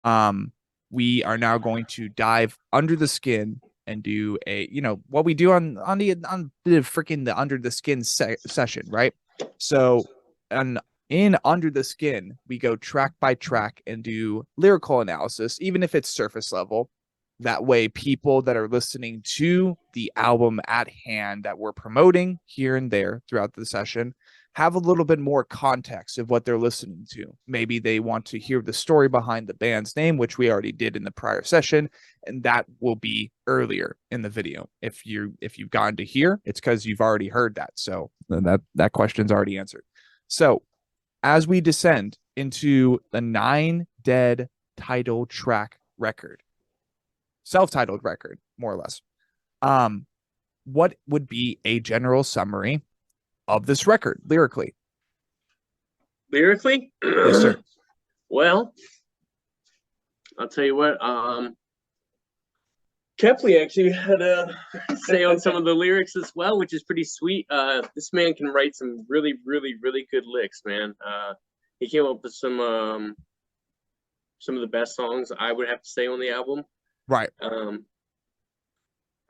We are now going to dive under the skin and do a, what we do on the freaking the under the skin session, right? So, and in under the skin, we go track by track and do lyrical analysis, even if it's surface level. That way, people that are listening to the album at hand that we're promoting here and there throughout the session have a little bit more context of what they're listening to. Maybe they want to hear the story behind the band's name, which we already did in the prior session, and that will be earlier in the video. If you've gotten to here, it's because you've already heard that. So that question's already answered. So as we descend into the 9 Dead title track record, self-titled record, more or less, what would be a general summary of this record lyrically? Lyrically? Yes, sir. Well, I'll tell you what, Kepley actually had a say on some of the lyrics as well, which is pretty sweet. This man can write some really, really, really good licks, man. He came up with some of the best songs, I would have to say, on the album. Right. And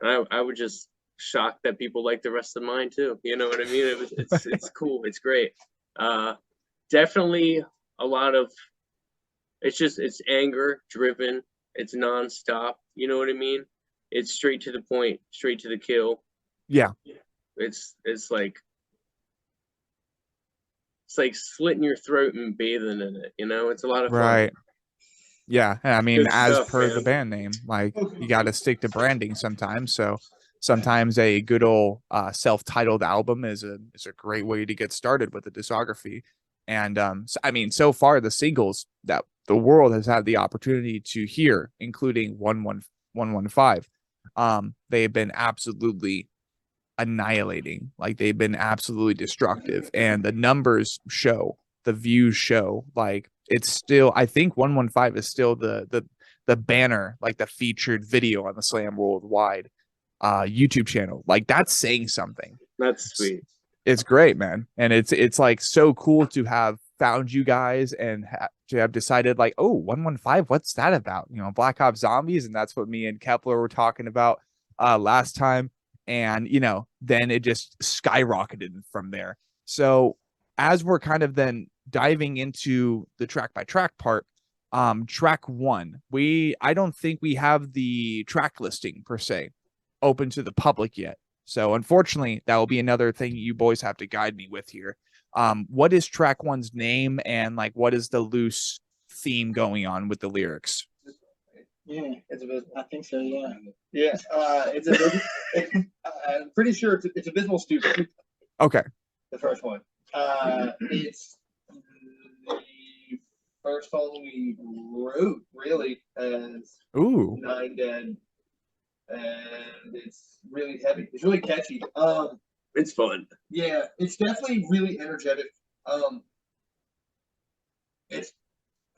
I would just shocked that people like the rest of mine too. You know what I mean? It's cool. It's great. Definitely a lot of, it's anger driven. It's nonstop. You know what I mean? It's straight to the point, straight to the kill. Yeah. It's like slitting your throat and bathing in it. You know, it's a lot of fun. Right. Yeah. I mean, Good as stuff, per man. the band name, like you got to stick to branding sometimes. So sometimes a good old self-titled album is a great way to get started with a discography. And I mean, so far the singles that the world has had the opportunity to hear, including 115, they've been absolutely annihilating. Like they've been absolutely destructive, and the numbers show, the views show. Like it's still, I think 115 is still the banner, like the featured video on the Slam Worldwide YouTube channel. Like that's saying something. That's sweet. It's great, man. And it's like so cool to have found you guys and to have decided like, oh, 115, what's that about? Black Ops Zombies. And that's what me and Kepler were talking about last time. And, then it just skyrocketed from there. So as we're kind of then diving into the track by track part, track 1, I don't think we have the track listing per se open to the public yet. So unfortunately, that will be another thing you boys have to guide me with here. What is track 1's name, and like what is the loose theme going on with the lyrics? Yeah, I think so. Yeah, yeah. I'm pretty sure it's Abysmal Stupid. Okay. The first one. It's the first song we wrote, really, as 9 Dead. And it's really heavy. It's really catchy. It's fun. Yeah, it's definitely really energetic. It's,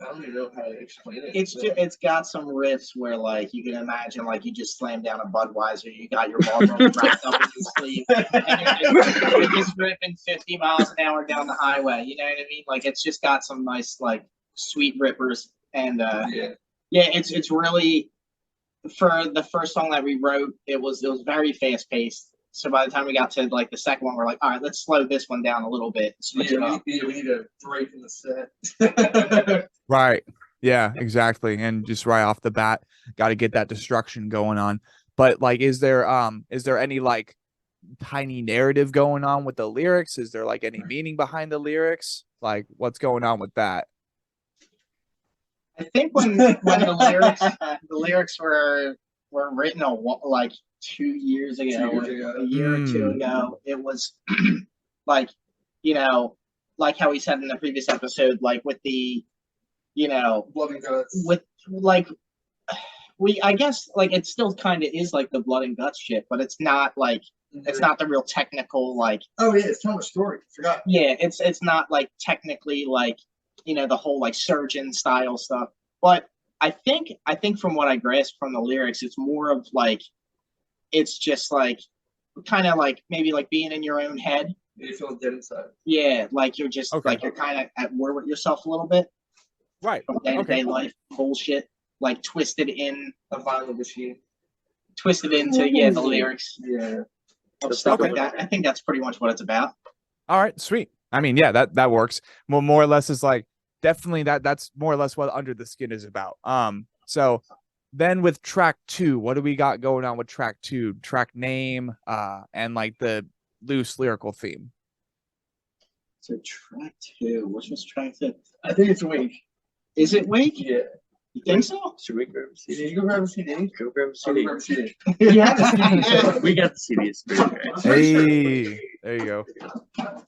I don't even know how to explain it. It's got some riffs where like you can imagine like you just slammed down a Budweiser, you got your Marlboro wrapped up in your sleeve, and you're just ripping 50 miles an hour down the highway. You know what I mean? Like it's just got some nice like sweet rippers, and it's really, for the first song that we wrote, it was very fast paced. So by the time we got to like the second one, we're like, all right, let's slow this one down a little bit. We need a break in the set. Right. Yeah, exactly. And just right off the bat, got to get that destruction going on. But like, is there any like tiny narrative going on with the lyrics? Is there like any meaning behind the lyrics? Like what's going on with that? I think when the lyrics were written like 2 years ago, a year or two ago, it was like, like how we said in the previous episode, like with the, blood and guts. with like I guess like it still kind of is like the blood and guts shit, but it's not like it's not the real technical like. Oh yeah, it's telling a story. Forgot. Yeah, it's not like technically like the whole like surgeon style stuff, but I think from what I grasped from the lyrics, it's more of like, it's just like kind of like maybe like being in your own head. You feel dead inside. Yeah, like you're just like you're kind of at war with yourself a little bit. Right. from day-to-day life bullshit, like twisted in A violent machine. twisted into the lyrics Yeah. of stuff like that. I think that's pretty much what it's about. All right, sweet. I mean, yeah, that works. Well, more or less is like definitely that's more or less what Under the Skin is about. So then with track 2, what do we got going on with track 2? Track name, and like the loose lyrical theme. So track 2, which was track 2? I think it's Wake. Is it Wake? Yeah. You think so? Should we grab a Did CD? you go grab a CD? Go grab a I'll CD. grab a CD. You have a CD. We got the CD. It's pretty great. Hey, there you go.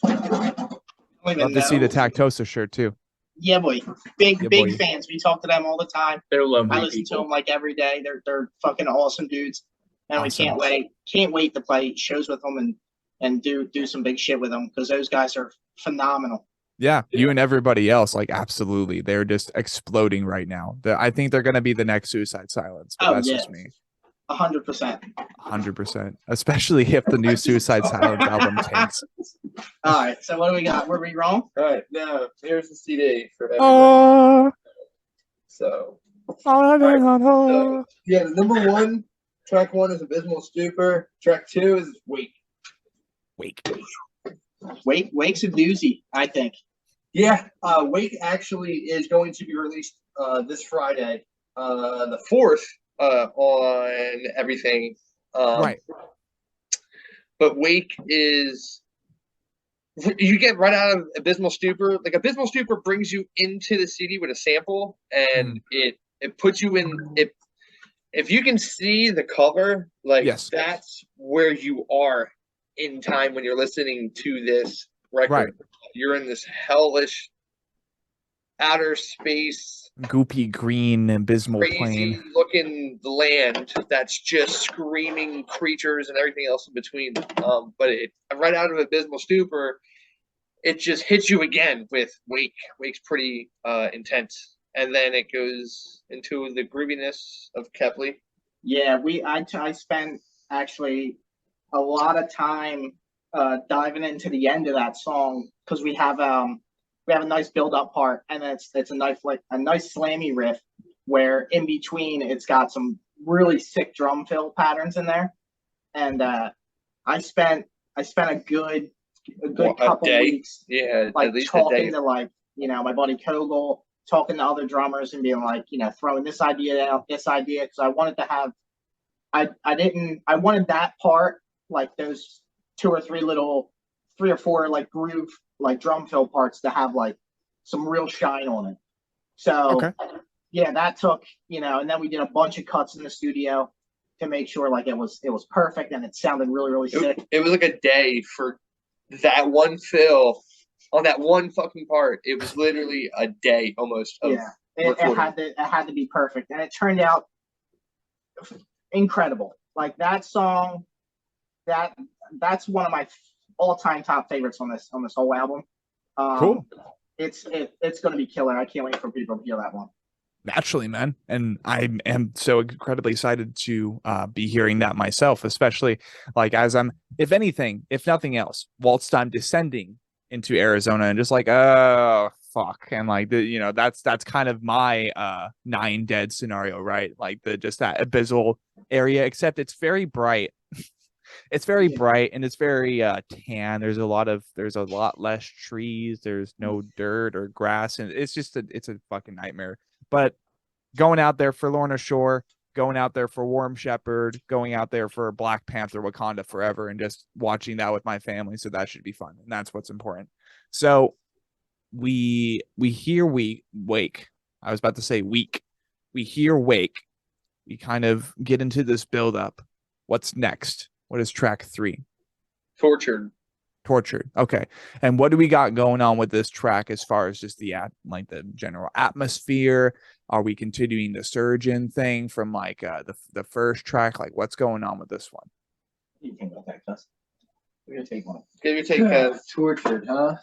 Don't even Love to see the know. Tactosa shirt too. Yeah, boy. Big Yeah, big boy. fans. We talk to them all the time. They're lovely I listen to people. them like every day. They're fucking awesome dudes, and Awesome. we can't wait to play shows with them and do some big shit with them because those guys are phenomenal. Yeah, you and everybody else, like absolutely, they're just exploding right now. I think they're gonna be the next Suicide Silence, but Oh, that's yeah. just me. 100%. 100%. Especially if the new Suicide Silence album tanks. All right, so what do we got? Were we wrong? All right, now here's the CD for everybody. Oh, So oh, yeah, the number 1, track 1 is Abysmal Stupor. Track 2 is Wake. Wake. Wake's a doozy, I think. Yeah, Wake actually is going to be released this Friday, the 4th, on everything. Right. But Wake is, you get right out of Abysmal Stupor. Like Abysmal Stupor brings you into the CD with a sample, and it puts you in it. If you can see the cover, like Yes. that's where you are in time when you're listening to this record. Right. You're in this hellish outer space, Goopy green abysmal crazy plain. looking land that's just screaming creatures and everything else in between. But it right out of Abysmal Stupor, it just hits you again with Wake. Wake's pretty intense, and then it goes into the grooviness of Kepley. Yeah, I spent actually a lot of time diving into the end of that song because we have a nice build up part, and it's a nice slammy riff where in between it's got some really sick drum fill patterns in there, and I spent a good couple weeks, yeah, like at least talking to like my buddy Kogel, talking to other drummers and being like throwing this idea out, this idea, because I wanted to have I wanted that part, like those 2 or 3 3 or 4 like groove, like drum fill parts to have like some real shine on it. So Okay. yeah, that took, and then we did a bunch of cuts in the studio to make sure like it was perfect and it sounded really, really sick. It was like a day for that one fill on that one fucking part. It was literally a day almost of it had to be perfect, and it turned out incredible. Like that song, that's one of my all-time top favorites on this whole album. Cool. It's going to be killer. I can't wait for people to hear that one. Naturally, man. And I am so incredibly excited to be hearing that myself, especially like as I'm, if anything, if nothing else, whilst I'm descending into Arizona and just like, oh, fuck. And like, that's kind of my 9 Dead scenario, right? Like just that abyssal area, except it's very bright. It's very bright and it's very tan. There's a lot less trees. There's no dirt or grass, and it's a fucking nightmare. But going out there for Lorna Shore, going out there for Warm Shepherd, going out there for Black Panther Wakanda Forever, and just watching that with my family. So that should be fun, and that's what's important. So we hear Wake. I was about to say week. We hear Wake. We kind of get into this build up. What's next? What is track 3? Tortured. Okay. And what do we got going on with this track as far as just the general atmosphere? Are we continuing the surgeon thing from like the first track? Like what's going on with this one? What do you think about that, Gus? We're gonna take one. Give your take. Tortured, huh?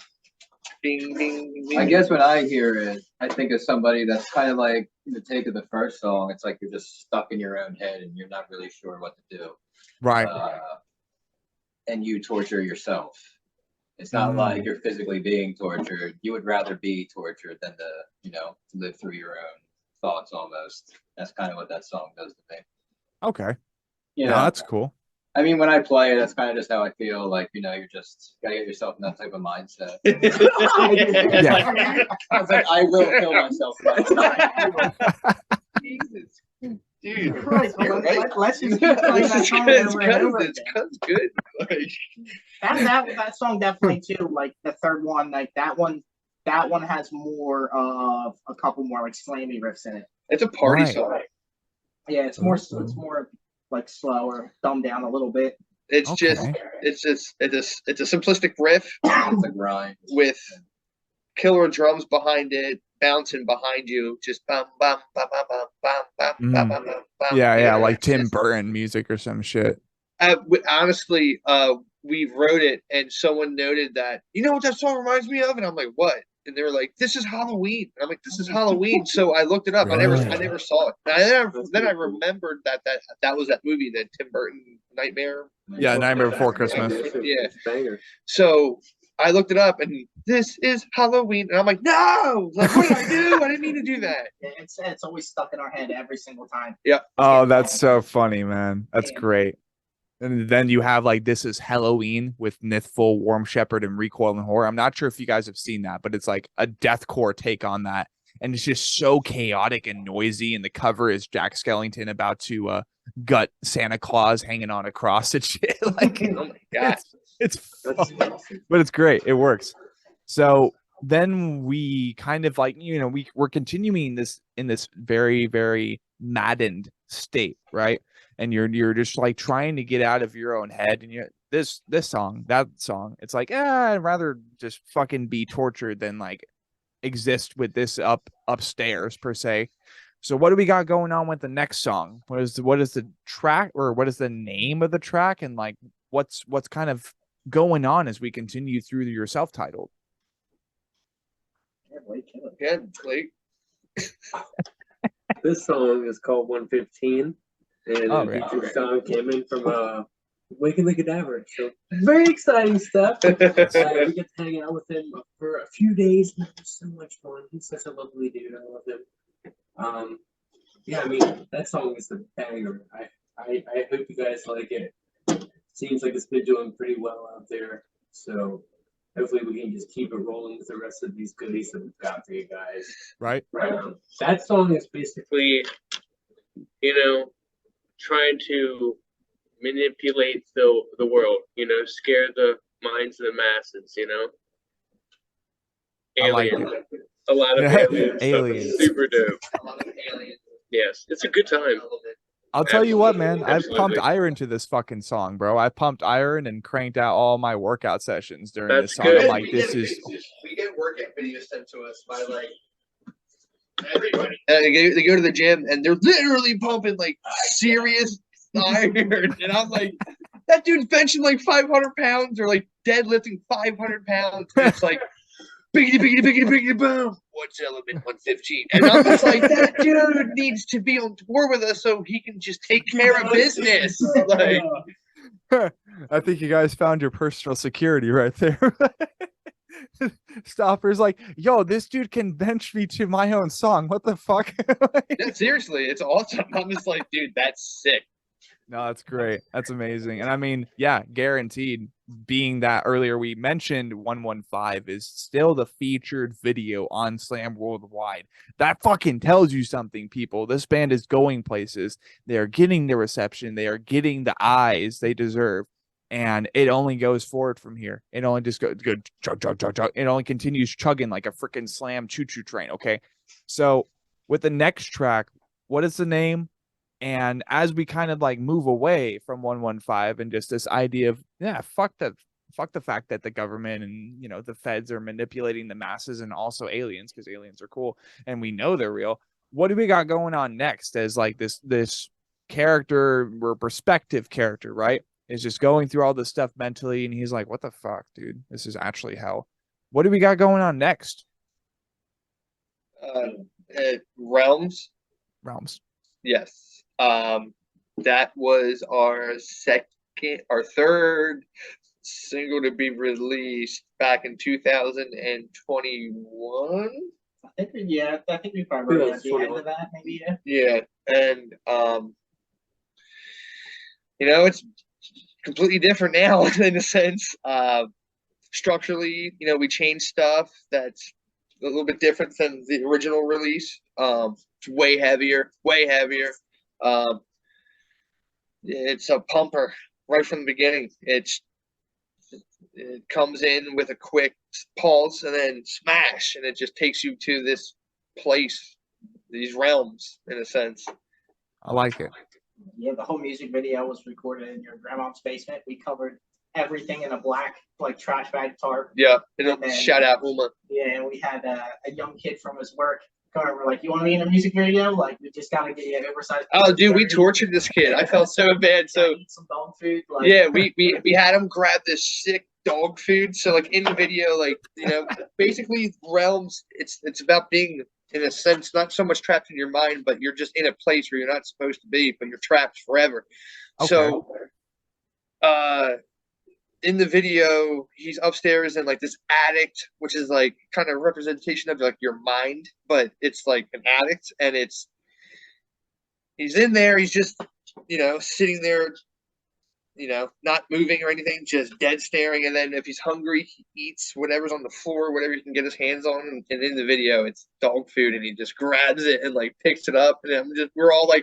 Ding, ding, ding. I guess when I hear it, I think of somebody that's kind of like the take of the first song. It's like you're just stuck in your own head and you're not really sure what to do. Right. And you torture yourself It's not like you're physically being tortured. You would rather be tortured than to, to live through your own thoughts almost. That's kind of what that song does to me. Okay. You Yeah, know, that's cool. I mean, when I play it, that's kind of just how I feel. Like, you're just gotta get yourself in that type of mindset. Yeah. I was like, I will kill myself. Jesus. Dude, Christ, you're right. let's just keep playing that song over and over again. It's good. Like, That song definitely too. Like the third one, like that one has more of a couple more like slammy riffs in it. it's a party Right. song. Yeah, it's more like slower, dumbed down a little bit. It's Okay. it's a simplistic riff It's a grind with killer drums behind it, bouncing behind you, just bum bum bum bum bum bum bum bum bum bum. Yeah, like Tim Burton music or some shit. Honestly, we wrote it, and someone noted that, you know what that song reminds me of, and I'm like, what? And they were like, this is Halloween. And I'm like, this is Halloween. So I looked it up. Really? I never saw it. Then I remembered that was that movie, that Tim Burton Nightmare. Yeah, Nightmare Before Christmas. Yeah. Banger. So I looked it up, and this is Halloween, and I'm like, no, like, what did I do? I didn't mean to do that. It's always stuck in our head every single time. Yeah. Oh, that's so funny, man. That's Yeah. great. And then you have like This Is Halloween with Nithful, Warm Shepherd, and Recoil and Horror. I'm not sure if you guys have seen that, but it's like a deathcore take on that. And it's just so chaotic and noisy. And the cover is Jack Skellington about to gut Santa Claus hanging on a cross and shit. Like, Oh my god. it's That's fun, awesome. but it's great. It works. So then we kind of like, we're continuing this in this very, very maddened state, right? And you're just like trying to get out of your own head, and this song, that song, it's like, I'd rather just fucking be tortured than like exist with this upstairs per se. So what do we got going on with the next song? What is the track, or what is the name of the track, and like what's kind of going on as we continue through your self-titled? Yeah, Blake. This song is called 115, and Oh, the yeah. featured song came in from Waking the Cadaver. So very exciting stuff. We get to hang out with him for a few days. And it was so much fun. He's such a lovely dude. I love him. Yeah, I mean, that song is a banger. I hope you guys like it. Seems like it's been doing pretty well out there. So hopefully we can just keep it rolling with the rest of these goodies that we've got for you guys. Right. That song is basically, trying to manipulate the world, scare the minds of the masses, I like Alien. it. A lot of Yeah, alien stuff. aliens. It's super dope. A lot of aliens. Yes, it's a good time. I'll tell you what, man. I've Absolutely. pumped iron to this fucking song, bro. I pumped iron and cranked out all my workout sessions during That's this song. good. I'm like, this is We get workout videos sent to us by like everybody. They go to the gym, and they're literally pumping like serious iron, and I'm like, that dude's benching like 500 pounds or like deadlifting 500 pounds. And it's like, biggity, biggity, biggity, biggity, boom. What's element 115? And I'm just like, that dude needs to be on tour with us so he can just take care of business. Like, I think you guys found your personal security right there. Stopper's like, yo, this dude can bench me to my own song. What the fuck? yeah, seriously, it's awesome. I'm just like, dude, that's sick. No, that's great. That's amazing. And I mean, yeah, guaranteed, being that earlier we mentioned 115 is still the featured video on Slam Worldwide. That fucking tells you something, people. This band is going places. They are getting the reception. They are getting the eyes they deserve. And it only goes forward from here. It only just goes chug, chug, chug, chug. It only continues chugging like a freaking Slam choo-choo train. Okay. So with the next track, what is the name? And as we kind of like move away from 115 and just this idea of, fuck the fact that the government and, the feds are manipulating the masses and also aliens, because aliens are cool and we know they're real. What do we got going on next as like this character or perspective character, right? Is just going through all this stuff mentally. And he's like, what the fuck, dude? This is actually hell. What do we got going on next? Realms. Yes. That was our third single to be released back in 2021. I think we probably wrote at the end of that, maybe. Yeah, and it's completely different now in a sense. Structurally, we changed stuff that's a little bit different than the original release. It's way heavier, way heavier. It's a pumper right from the beginning. It comes in with a quick pulse and then smash, and it just takes you to this place, these realms, in a sense. I like it. Yeah, the whole music video was recorded in your grandma's basement. We covered everything in a black, trash bag tarp. Yeah, and shout out Uma. Yeah, and we had a young kid from his work come over, like, you want to be in a music video? Like, we just got to get you an oversized. Oh, dude, we tortured this kid. I felt so bad. So eat some dog food. Yeah, we had him grab this sick dog food. So in the video, basically Realms, it's about being, in a sense, not so much trapped in your mind, but you're just in a place where you're not supposed to be, but you're trapped forever. Okay. So in the video, he's upstairs in this attic, which is kind of representation of your mind, but it's an addict, and he's in there, he's just sitting there, not moving or anything, just dead staring. And then if he's hungry, he eats whatever's on the floor, whatever he can get his hands on. And in the video, it's dog food, and he just grabs it and picks it up. And we're all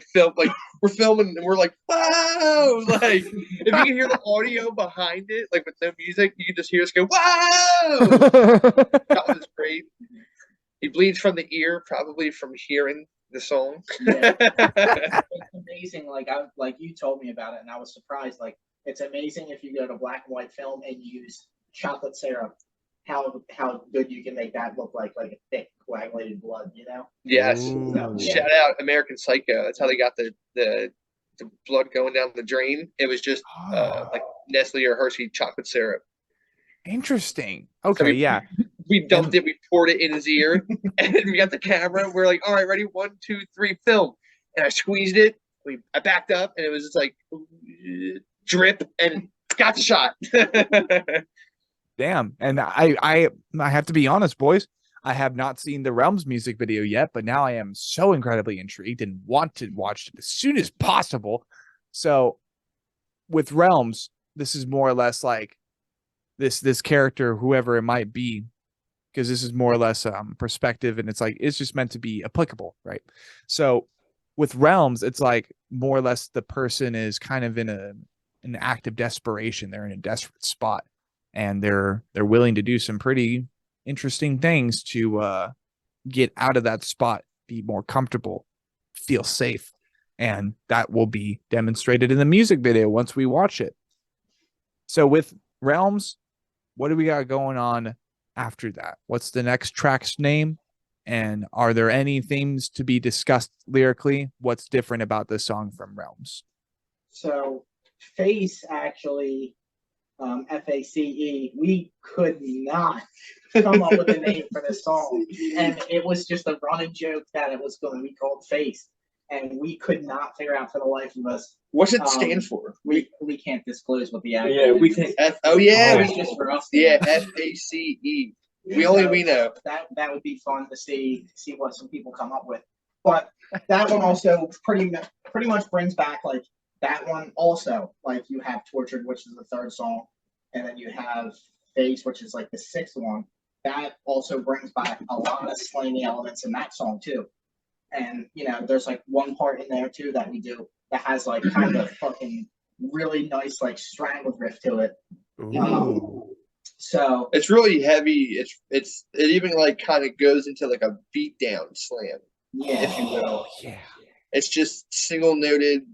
we're filming, and we're like, wow! If you can hear the audio behind it, with no music, you can just hear us go, wow! That was great. He bleeds from the ear, probably from hearing the song. Yeah. It's amazing. Like you told me about it, and I was surprised. It's amazing if you go to black and white film and use chocolate syrup, how good you can make that look like a thick coagulated blood. Yes. So, yeah. Shout out American Psycho. That's how they got the blood going down the drain. It was just Nestle or Hershey chocolate syrup. Interesting. Okay, so we dumped it, we poured it in his ear, and we got the camera. We're like, all right, ready? 1, 2, 3, film. And I squeezed it. I backed up, and it was just drip, and got the shot. Damn. And I have to be honest, boys. I have not seen the Realms music video yet, but now I am so incredibly intrigued and want to watch it as soon as possible. So with Realms, this is more or less this character, whoever it might be, because this is more or less perspective, and it's just meant to be applicable, right? So with Realms, it's more or less the person is kind of in an act of desperation. They're in a desperate spot, and they're willing to do some pretty interesting things to get out of that spot, be more comfortable, feel safe, and that will be demonstrated in the music video once we watch it. So with Realms, what do we got going on after that? What's the next track's name? And are there any themes to be discussed lyrically? What's different about this song from Realms? So Face, actually, F-A-C-E, we could not come up with a name for this song. And it was just a running joke that it was going to be called Face. And we could not figure out for the life of us. What's it stand for? We can't disclose what the acronym is. We can. It's just for us. F-A-C-E. We know. That would be fun to see what some people come up with. But that one also pretty much brings back that one also. You have Tortured, which is the third song, and then you have Face, which is the sixth one. That also brings back a lot of slangy elements in that song too. And there's one part in there too that we do that has kind of fucking really nice strangled riff to it. So it's really heavy. It even kind of goes into a beat down slam, if you will. Yeah. It's just single noted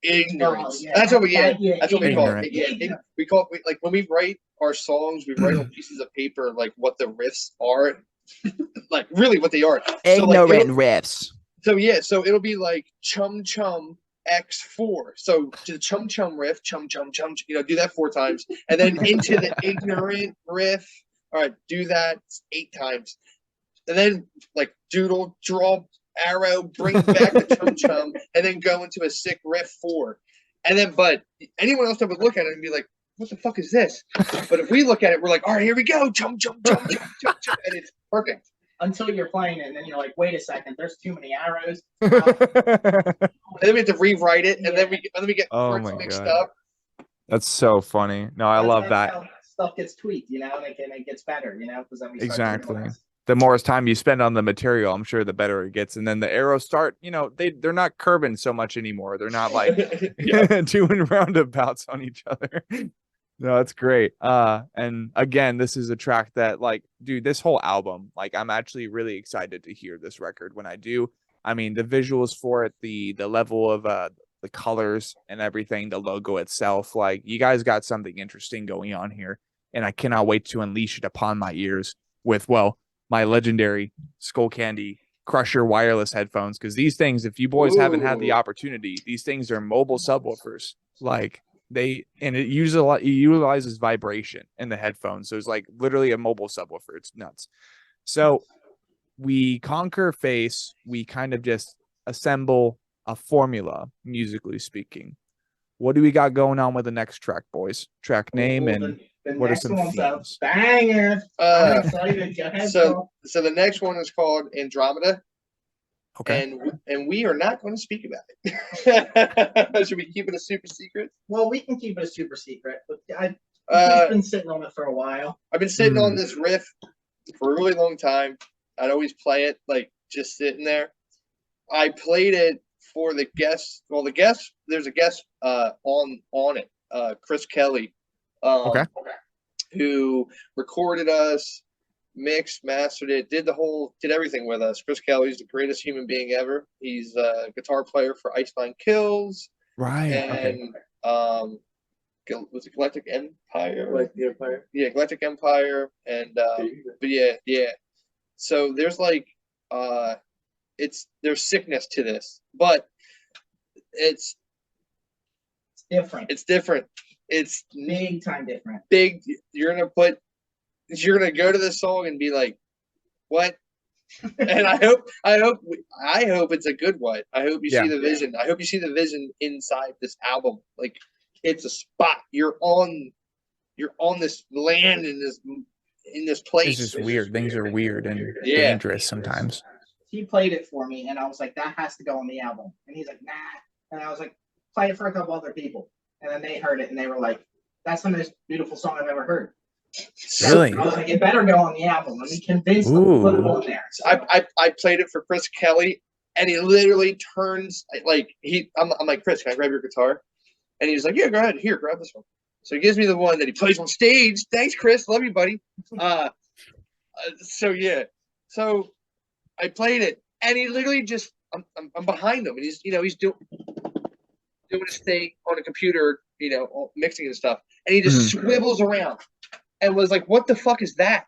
ignorance. Yeah. That's what we get. That's what we call Ignorant. it. We call it when we write our songs, we write on pieces of paper what the riffs are, really what they are. Ignorant riffs. So it'll be chum chum X4. So to the chum chum riff, chum chum chum, do that 4 times, and then into the ignorant riff. All right, do that 8 times, and then doodle, draw, arrow, bring back the chum chum, and then go into a sick riff 4. And then, but anyone else that would look at it and be like, what the fuck is this? But if we look at it, we're like, all right, here we go, jump, jump, jump, jump, jump, jump, and it's perfect. Until you're playing it, and then you're like, wait a second, there's too many arrows. And then we have to rewrite it, and then we get Oh parts my mixed God. up. That's so funny. No, I love That's that. how stuff gets tweaked, and it gets better, because then we start Exactly. doing less. The more time you spend on the material, I'm sure the better it gets. And then the arrows start, they're not curving so much anymore. They're not like doing roundabouts on each other. No, that's great. And again, this is a track that, like, dude, this whole album, like, I'm actually really excited to hear this record when I do. I mean, the visuals for it, the level of the colors and everything, the logo itself, like, you guys got something interesting going on here, and I cannot wait to unleash it upon my ears with, well, my legendary Skull Candy Crusher wireless headphones, because these things, if you boys haven't had the opportunity, these things are mobile subwoofers. Like, it utilizes vibration in the headphones, so it's like literally a mobile subwoofer. It's nuts. So we conquer face, we kind of just assemble a formula, musically speaking. What do we got going on with the next track, boys? Track name and the what are next some one's a themes? banger. I'm excited. Go ahead, So the next one is called Andromeda. Okay. And we are not going to speak about it. Should we keep it a super secret? Well, we can keep it a super secret, but I've been sitting on it for a while. I've been sitting on this riff for a really long time. I'd always play it, like, just sitting there. I played it for the guests. Well, there's a guest on it, Chris Kelly, who recorded us, mixed, mastered it, did everything with us. Chris Kelly's the greatest human being ever. He's a guitar player for Iceland Kills. Right. And was it Galactic Empire? Galactic Empire. Yeah, Galactic Empire. And but yeah. So there's like there's sickness to this, but it's different. It's different. It's big time different. Big. You're gonna go to this song and be like, what? And I hope it's a good one. I hope you see the vision. I hope you see the vision inside this album. Like, it's a spot. You're on this land in this place. It's just weird. Things are weird and dangerous sometimes. He played it for me, and I was like, that has to go on the album. And he's like, nah. And I was like, play it for a couple other people. And then they heard it, and they were like, that's the most beautiful song I've ever heard. Really? I was like, it better go on the album. Let me convince them to put it on there. So I played it for Chris Kelly, and he literally turns like I'm like, Chris, can I grab your guitar? And he's like, yeah, go ahead. Here, grab this one. So he gives me the one that he plays on stage. Thanks, Chris. Love you, buddy. So yeah. So I played it, and he literally just I'm behind him, and he's doing his thing on a computer, mixing and stuff, and he just swivels around and was like, what the fuck is that?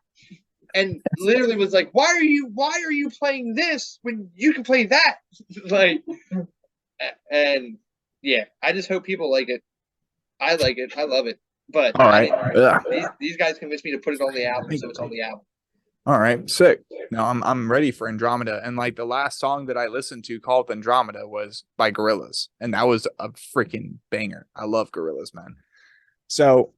And literally was like, why are you playing this when you can play that? Like, and yeah, I just hope people like it. I like it. I love it. But all right, these guys convinced me to put it on the album, so it's on the album. All right, sick. Now I'm ready for Andromeda, and like the last song that I listened to called Andromeda was by Gorillaz, and that was a freaking banger. I love Gorillaz, man. So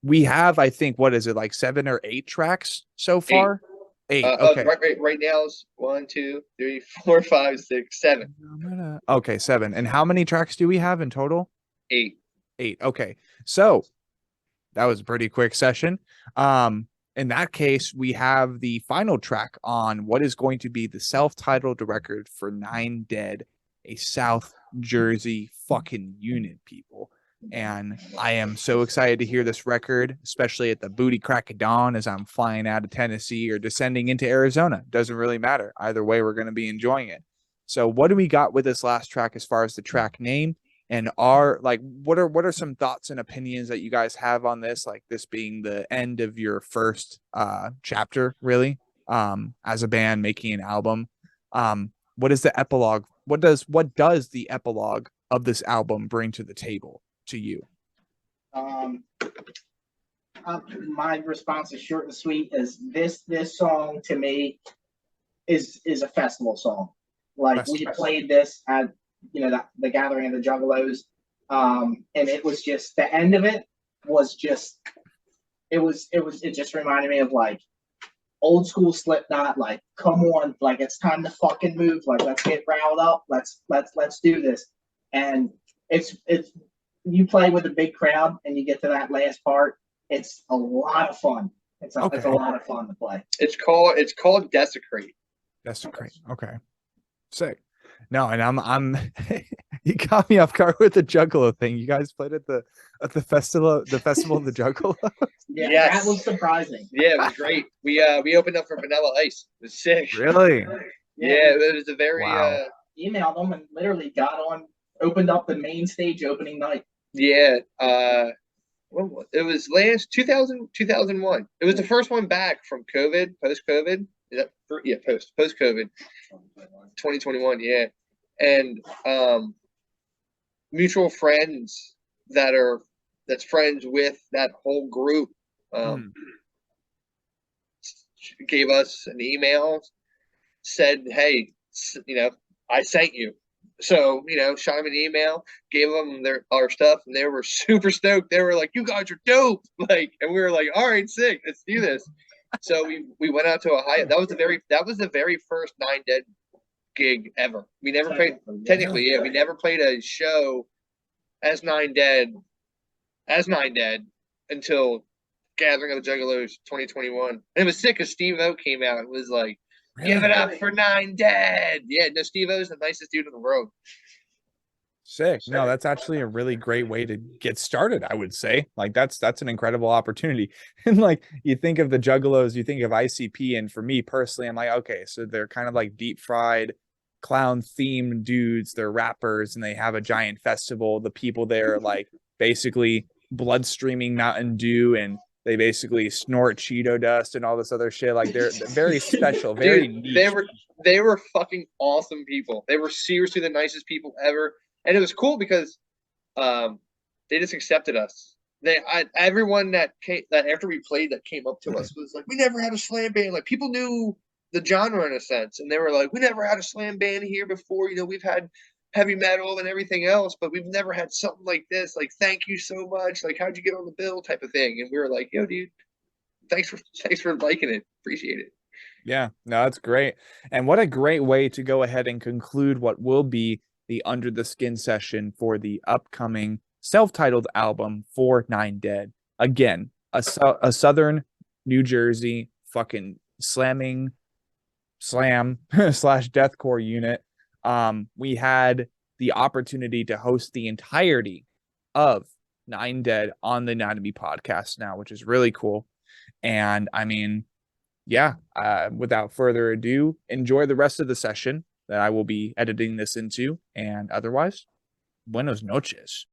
we have, I think, what is it, like 7 or 8 tracks so far? 8. Okay. Right now is 1, 2, 3, 4, 5, 6, 7. Okay, 7. And how many tracks do we have in total? 8. 8. Okay. So that was a pretty quick session. In that case, we have the final track on what is going to be the self-titled record for 9 Dead, a South Jersey fucking unit, people. And I am so excited to hear this record, especially at the booty crack of dawn as I'm flying out of Tennessee or descending into Arizona. Doesn't really matter. Either way, we're going to be enjoying it. So what do we got with this last track as far as the track name? And what are some thoughts and opinions that you guys have on this? Like, this being the end of your first chapter, really, as a band making an album. What is the epilogue? What does the epilogue of this album bring to the table to you? My response is short and sweet. Is this song to me is a festival song. Like, we played this at the Gathering of the Juggalos, and it was just the end of it was just it just reminded me of like old school Slipknot, like, come on, like it's time to fucking move, like let's get riled up, let's do this. And it's you play with a big crowd and you get to that last part, it's a lot of fun. It's a lot of fun to play. It's called Desecrate. Desecrate. Okay. Sick. No, and I'm you got me off guard with the Juggalo thing. You guys played at the festival of the Juggalo. Yeah, Yes. that was surprising. Yeah, it was great. We opened up for Vanilla Ice. It was sick. Really? Yeah, it was a very Wow. Emailed them and literally opened up the main stage opening night. yeah. It was last 2001. It was the first one back from COVID, post COVID. Is that post COVID 2021, yeah. And mutual friends that's friends with that whole group gave us an email, said, hey, I sent you. So, shot them an email, gave them our stuff, and they were super stoked. They were like, you guys are dope. Like, and we were like, all right, sick, let's do this. So we went out to Ohio. That was the very first Nine Dead gig ever. We never played we never played a show as Nine Dead until Gathering of the Juggalos 2021. And it was sick because Steve O came out and was like, give it up for Nine Dead. Yeah, no, Steve O's the nicest dude in the world. Sick. No, that's actually a really great way to get started, I would say. Like that's an incredible opportunity. And like you think of the Juggalos, you think of ICP, and for me personally, I'm like, okay, so they're kind of like deep fried clown themed dudes. They're rappers and they have a giant festival. The people there are like basically blood streaming Mountain Dew, and they basically snort Cheeto dust and all this other shit. Like they're very special, very niche. They were fucking awesome people. They were seriously the nicest people ever. And it was cool because they just accepted us. Everyone that after we played that came up to us was like, we never had a slam band. Like people knew the genre in a sense, and they were like, we never had a slam band here before. We've had heavy metal and everything else, but we've never had something like this. Like, thank you so much. Like, how'd you get on the bill? Type of thing. And we were like, yo, dude, thanks for liking it. Appreciate it. Yeah, no, that's great. And what a great way to go ahead and conclude what will be the Under the Skin session for the upcoming self-titled album for Nine Dead. Again, a Southern New Jersey fucking slam slash deathcore unit. We had the opportunity to host the entirety of Nine Dead on the Anatomy podcast now, which is really cool. And I mean, yeah, without further ado, enjoy the rest of the session that I will be editing this into. And otherwise, buenos noches.